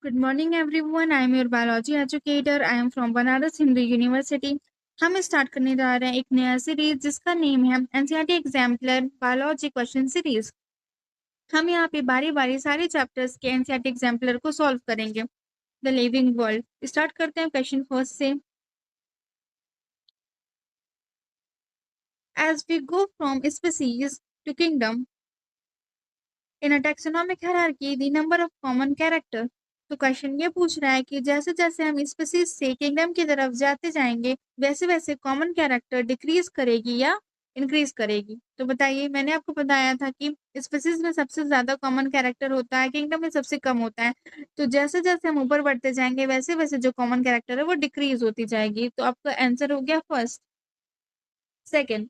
Good morning, everyone. I am your biology educator. I am from Banaras Hindu University. हम start करने जा रहे हैं एक नया सीरीज जिसका नेम है NCERT exemplar biology question series. हम यहाँ पे बारी बारी सारे चैप्टर्स के एनसीईआरटी एग्जाम्पलर को सॉल्व करेंगे। द लिविंग वर्ल्ड स्टार्ट करते हैं क्वेश्चन फर्स्ट से। As we go from species to kingdom in a taxonomic hierarchy, the number of common character। तो क्वेश्चन ये पूछ रहा है कि जैसे जैसे हम स्पीसीज से किंगडम की तरफ जाते जाएंगे वैसे वैसे कॉमन कैरेक्टर डिक्रीज करेगी या इंक्रीज करेगी। तो बताइए, मैंने आपको बताया था कि स्पीसीज में सबसे ज्यादा कॉमन कैरेक्टर होता है, किंगडम में सबसे कम होता है। तो जैसे जैसे हम ऊपर बढ़ते जाएंगे वैसे वैसे जो कॉमन कैरेक्टर है वो डिक्रीज होती जाएगी। तो आपका आंसर हो गया first. Second,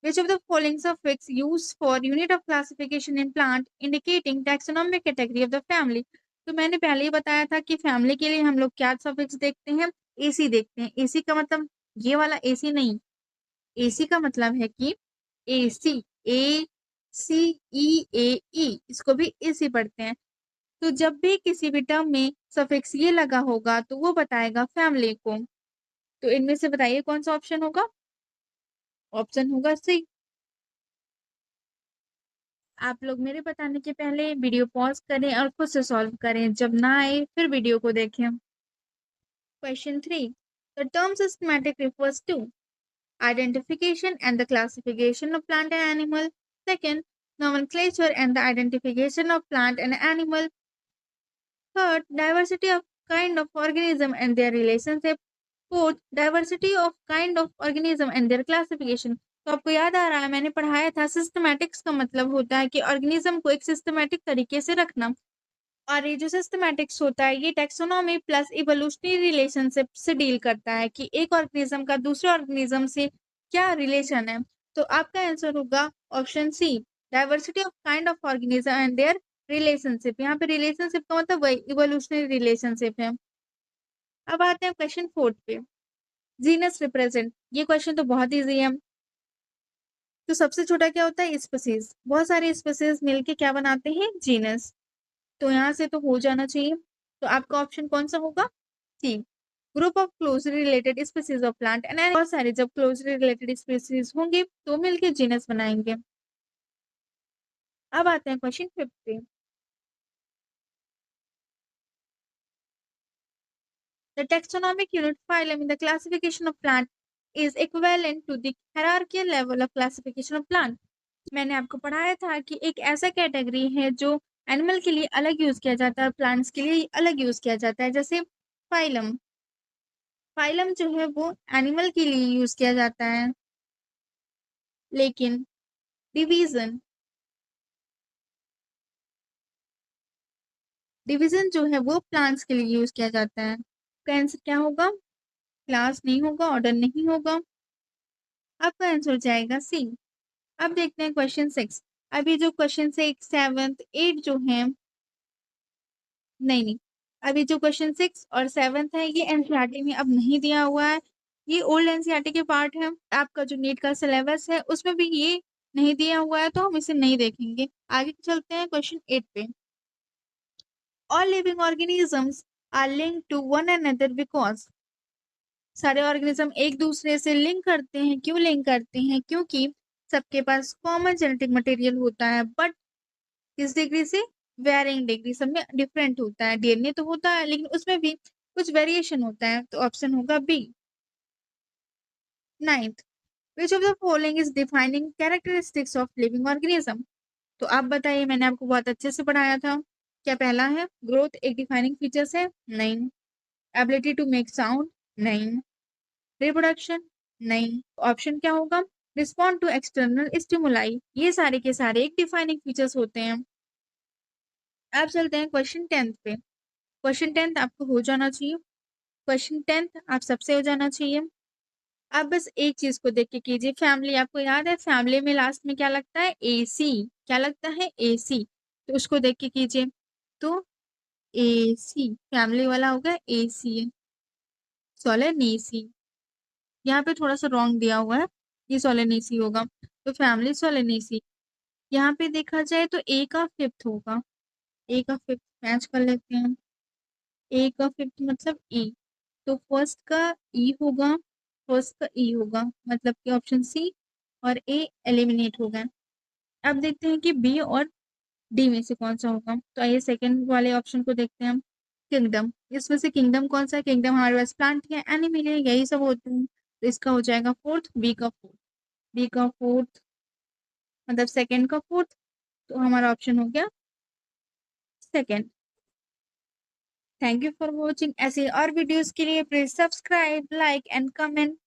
which of the following suffix used for unit of classification in plant indicating taxonomic category of the family। तो मैंने पहले ही बताया था कि फैमिली के लिए हम लोग क्या सफिक्स देखते हैं, एसी देखते हैं। एसी का मतलब ये वाला एसी नहीं, एसी का मतलब है कि एसी, ए सी ई ए ई, इसको भी एसी पढ़ते हैं। तो जब भी किसी भी टर्म में सफिक्स ये लगा होगा तो वो बताएगा फैमिली को। तो इनमें से बताइए कौन सा ऑप्शन होगा। ऑप्शन होगा सी। आप लोग मेरे बताने के पहले वीडियो पॉज करें और खुद से सॉल्व करें, जब ना आए फिर वीडियो को देखें। Question 3, the term systematic refers to identification and the classification of plant and animal। Second, nomenclature and the identification of plant and animal। Third, diversity of kind of organism and their relationship। Fourth, diversity of kind of organism and their classification। तो आपको याद आ रहा है, मैंने पढ़ाया था systematics का मतलब होता है कि ऑर्गेनिज्म को एक सिस्टमैटिक तरीके से रखना। और ये जो सिस्टमैटिक्स होता है ये टेक्सोनॉमी प्लस इवोल्यूशनरी रिलेशनशिप से डील करता है कि एक ऑर्गेनिज्म का दूसरे ऑर्गेनिज्म से क्या रिलेशन है। तो आपका आंसर होगा option C, diversity of kind of organism and their relationship. यहाँ पे रिलेशनशिप का मतलब वही इवोल्यूशनरी रिलेशनशिप है। अब आते हैं क्वेश्चन 4 पे, जीनस रिप्रेजेंट। ये क्वेश्चन तो बहुत ईजी है। तो सबसे छोटा क्या होता है, स्पीसीज। बहुत सारे स्पीसीज मिलके क्या बनाते हैं, जीनस। तो यहाँ से तो हो जाना चाहिए। तो आपका ऑप्शन कौन सा होगा, C, group of closely related species of plant and बहुत सारे जब क्लोजली रिलेटेड स्पीसीज होंगे तो मिलके जीनस बनाएंगे। अब आते हैं क्वेश्चन 5 पे। The taxonomic unit phylum in the classification of plant is equivalent to the hierarchical level of classification of plant। मैंने आपको पढ़ाया था कि एक ऐसा कैटेगरी है जो एनिमल के लिए अलग यूज किया जाता है और प्लांट्स के लिए अलग यूज किया जाता है। जैसे फाइलम, फाइलम जो है वो एनिमल के लिए यूज किया जाता है, लेकिन डिवीजन, डिवीजन जो है वो प्लांट्स के लिए यूज किया जाता है। तो आंसर क्या होगा, क्लास नहीं होगा, ऑर्डर नहीं होगा। आपका आंसर हो जाएगा सी। अब देखते हैं क्वेश्चन 6। अभी जो क्वेश्चन 6, 7, 8 जो है, नहीं, अभी जो क्वेश्चन 6 और 7 है ये एनसीईआरटी में अब नहीं दिया हुआ है। ये ओल्ड एनसीईआरटी के पार्ट है। आपका जो नीट का सिलेबस है उसमें भी ये नहीं दिया हुआ है तो हम इसे नहीं देखेंगे। आगे चलते हैं क्वेश्चन 8 पे। All living organisms are linked to one another because। सारे ऑर्गेनिज्म एक दूसरे से लिंक करते हैं। क्यों लिंक करते हैं, क्योंकि सबके पास कॉमन जेनेटिक मटेरियल होता है, बट किस डिग्री से, वेरिंग डिग्री, सब में डिफरेंट होता है। डीएनए तो होता है लेकिन उसमें भी कुछ वेरिएशन होता है। तो ऑप्शन होगा B. 9th, which of the following is defining characteristics of living organism. तो आप बताइए, मैंने आपको बहुत अच्छे से पढ़ाया था। क्या पहला है ग्रोथ एक डिफाइनिंग फीचर्स है, नहीं। एबिलिटी टू मेक साउंड, नहीं। रिप्रोडक्शन, नहीं। ऑप्शन क्या होगा, रिस्पॉन्ड टू एक्सटर्नल स्टिमुलाई। ये सारे के सारे एक डिफाइनिंग फीचर्स होते हैं। अब चलते हैं क्वेश्चन 10 पे। क्वेश्चन 10 आपको हो जाना चाहिए। क्वेश्चन 10 आप सबसे हो जाना चाहिए। आप बस एक चीज को देख के कीजिए, फैमिली। आपको याद है फैमिली में लास्ट में क्या लगता है, एसी। क्या लगता है, एसी। तो उसको देख के कीजिए। तो एसी फैमिली वाला होगा, एसी सोलेनेसी। यहाँ पे थोड़ा सा रॉन्ग दिया हुआ है, ये सोलेनेसी होगा। तो फैमिली सोलेनेसी। यहाँ पे देखा जाए तो ए का फिफ्थ होगा। ए का फिफ्थ मैच कर लेते हैं। ए का फिफ्थ मतलब ई, तो फर्स्ट का ई होगा, फर्स्ट का ई होगा, मतलब कि ऑप्शन सी और ए एलिमिनेट हो गए। अब देखते हैं कि बी और डी में से कौन सा होगा। तो आइए सेकंड वाले ऑप्शन को देखते हैं हम, किंगडम। इसमें से किंगडम कौन सा है? किंगडम हमारे पास प्लांट है, एनिमल है, यही सब होते हैं। तो इसका हो जाएगा फोर्थ, बी का फोर्थ। बी का फोर्थ मतलब सेकंड का फोर्थ, तो हमारा ऑप्शन हो गया second. Thank you for watching. ऐसे और वीडियोस के लिए please subscribe, like and comment.